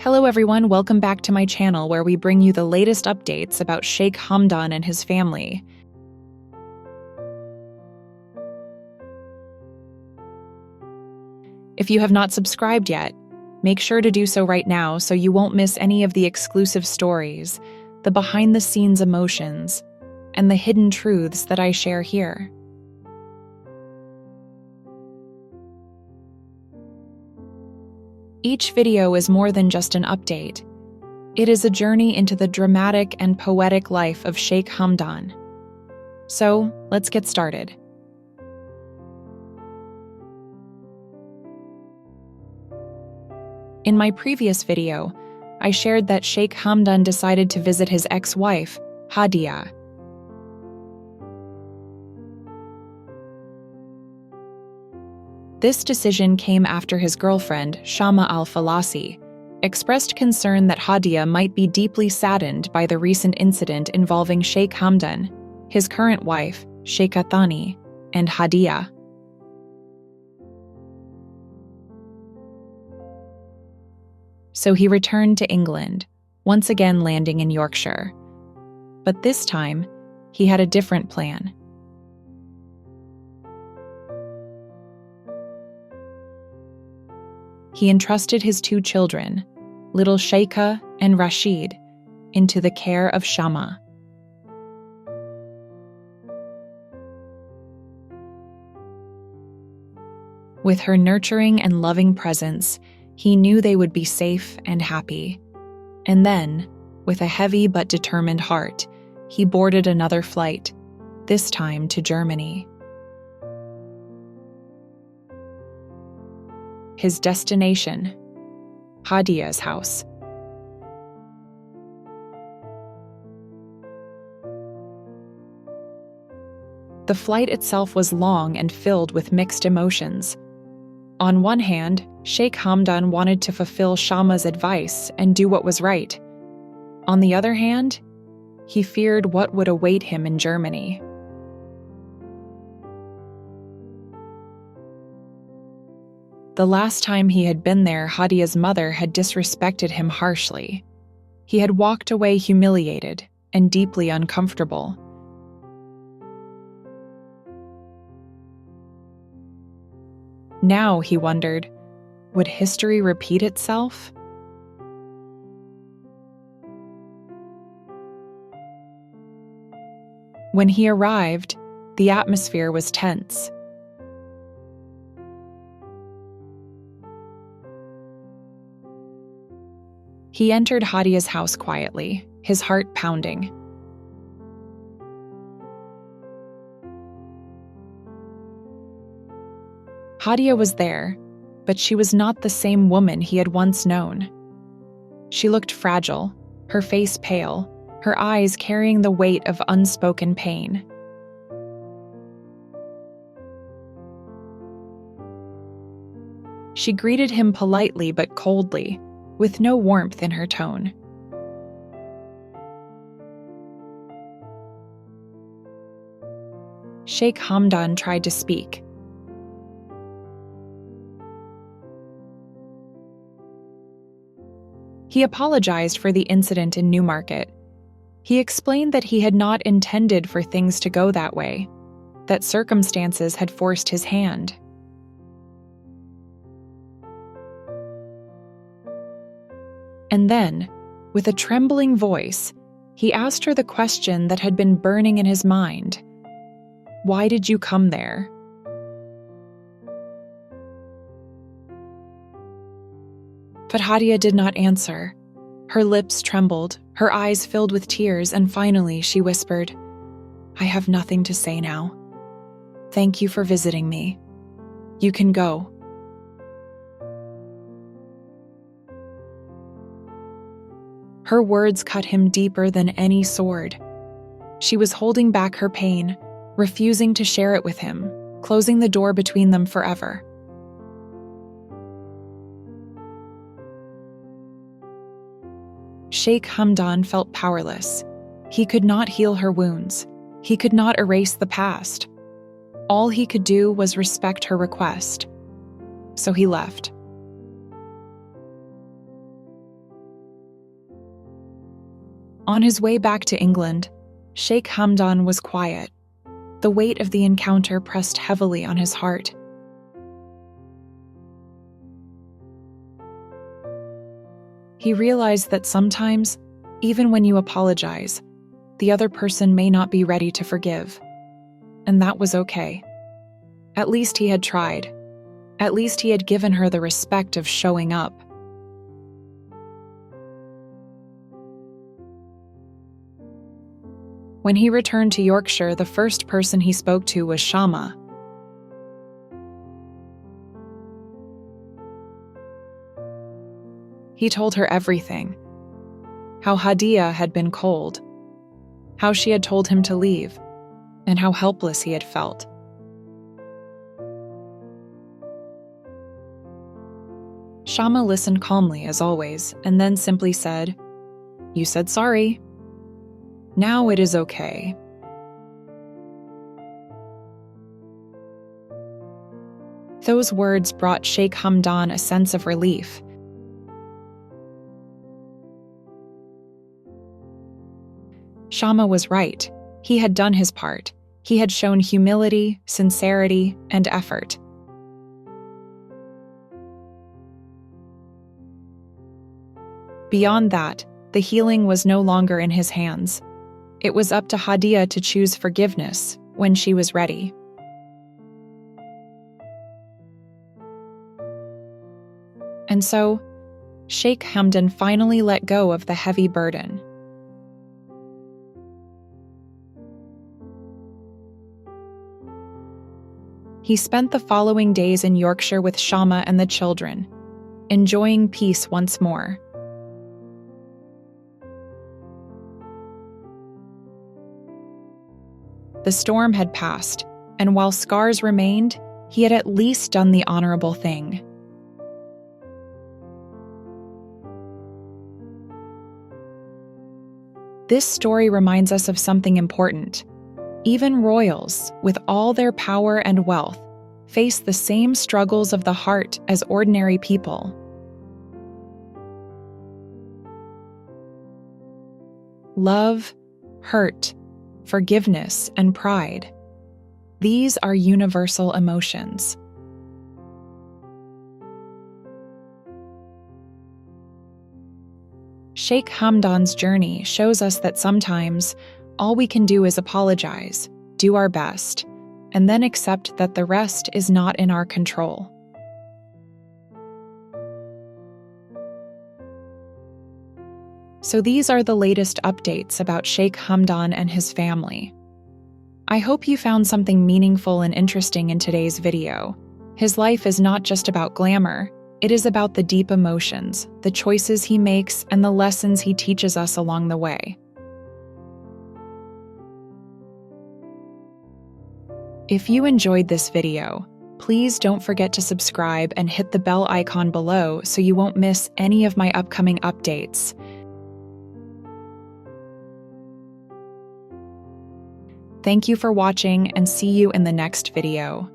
Hello everyone, welcome back to my channel where we bring you the latest updates about Sheikh Hamdan and his family. If you have not subscribed yet, make sure to do so right now so you won't miss any of the exclusive stories, the behind-the-scenes emotions, and the hidden truths that I share here. Each video is more than just an update. It is a journey into the dramatic and poetic life of Sheikh Hamdan. So, let's get started. In my previous video, I shared that Sheikh Hamdan decided to visit his ex-wife, Hadia. This decision came after his girlfriend, Shama al-Falasi, expressed concern that Hadia might be deeply saddened by the recent incident involving Sheikh Hamdan, his current wife, Sheikha Thani, and Hadia. So he returned to England, once again landing in Yorkshire. But this time, he had a different plan. He entrusted his two children, little Sheikha and Rashid, into the care of Shama. With her nurturing and loving presence, he knew they would be safe and happy. And then, with a heavy but determined heart, he boarded another flight, this time to Germany. His destination, Hadia's house. The flight itself was long and filled with mixed emotions. On one hand, Sheikh Hamdan wanted to fulfill Shama's advice and do what was right. On the other hand, he feared what would await him in Germany. The last time he had been there, Hadia's mother had disrespected him harshly. He had walked away humiliated and deeply uncomfortable. Now, he wondered, would history repeat itself? When he arrived, the atmosphere was tense. He entered Hadia's house quietly, his heart pounding. Hadia was there, but she was not the same woman he had once known. She looked fragile, her face pale, her eyes carrying the weight of unspoken pain. She greeted him politely but coldly, with no warmth in her tone. Sheikh Hamdan tried to speak. He apologized for the incident in Newmarket. He explained that he had not intended for things to go that way, that circumstances had forced his hand. And then, with a trembling voice, he asked her the question that had been burning in his mind. Why did you come there? But Hadia did not answer. Her lips trembled, her eyes filled with tears, and finally she whispered, I have nothing to say now. Thank you for visiting me. You can go. Her words cut him deeper than any sword. She was holding back her pain, refusing to share it with him, closing the door between them forever. Sheikh Hamdan felt powerless. He could not heal her wounds. He could not erase the past. All he could do was respect her request. So he left. On his way back to England, Sheikh Hamdan was quiet. The weight of the encounter pressed heavily on his heart. He realized that sometimes, even when you apologize, the other person may not be ready to forgive. And that was okay. At least he had tried. At least he had given her the respect of showing up. When he returned to Yorkshire, the first person he spoke to was Shama. He told her everything. How Hadia had been cold, how she had told him to leave, and how helpless he had felt. Shama listened calmly, as always, and then simply said, "You said sorry. Now it is okay." Those words brought Sheikh Hamdan a sense of relief. Shama was right. He had done his part. He had shown humility, sincerity, and effort. Beyond that, the healing was no longer in his hands. It was up to Hadia to choose forgiveness when she was ready. And so, Sheikh Hamdan finally let go of the heavy burden. He spent the following days in Yorkshire with Shama and the children, enjoying peace once more. The storm had passed, and while scars remained, he had at least done the honorable thing. This story reminds us of something important. Even royals, with all their power and wealth, face the same struggles of the heart as ordinary people. Love, hurt, forgiveness, and pride. These are universal emotions. Sheikh Hamdan's journey shows us that sometimes all we can do is apologize, do our best, and then accept that the rest is not in our control. So these are the latest updates about Sheikh Hamdan and his family. I hope you found something meaningful and interesting in today's video. His life is not just about glamour, it is about the deep emotions, the choices he makes, and the lessons he teaches us along the way. If you enjoyed this video, please don't forget to subscribe and hit the bell icon below so you won't miss any of my upcoming updates. Thank you for watching, and see you in the next video.